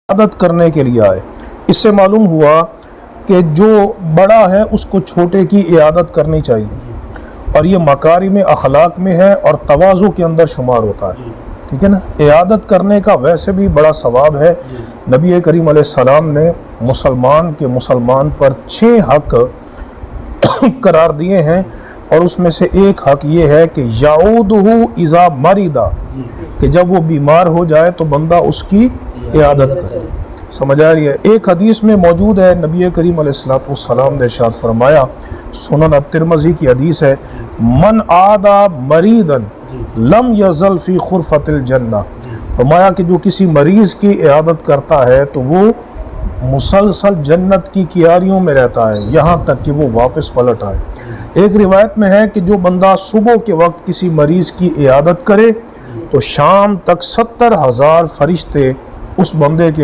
عادت کرنے کے لیے آئے۔ اس سے معلوم ہوا کہ جو بڑا ہے اس کو چھوٹے کی عیادت کرنی چاہیے، اور یہ مکارم اخلاق میں ہے اور تواضع کے اندر شمار ہوتا ہے، ٹھیک ہے نا۔ عیادت کرنے کا ویسے بھی بڑا ثواب ہے۔ نبی کریم علیہ السلام نے مسلمان پر 6 حق قرار دیے ہیں، اور اس میں سے ایک حق یہ ہے کہ یعودہ اذا مریضا، کہ جب وہ بیمار ہو جائے تو بندہ اس کی عیادت کرے۔ سمجھ آ رہی ہے؟ ایک حدیث میں موجود ہے، نبی کریم علیہ السلام نے ارشاد فرمایا، سنن الترمذی کی حدیث ہے، من عادى مریضا لم یزل فی خرفۃ الجنہ، فرمایا کہ جو کسی مریض کی عیادت کرتا ہے تو وہ مسلسل جنت کی کیاریوں میں رہتا ہے یہاں تک کہ وہ واپس پلٹ آئے۔ ایک روایت میں ہے کہ جو بندہ صبح کے وقت کسی مریض کی عیادت کرے تو شام تک 70,000 فرشتے اس بندے کے لیے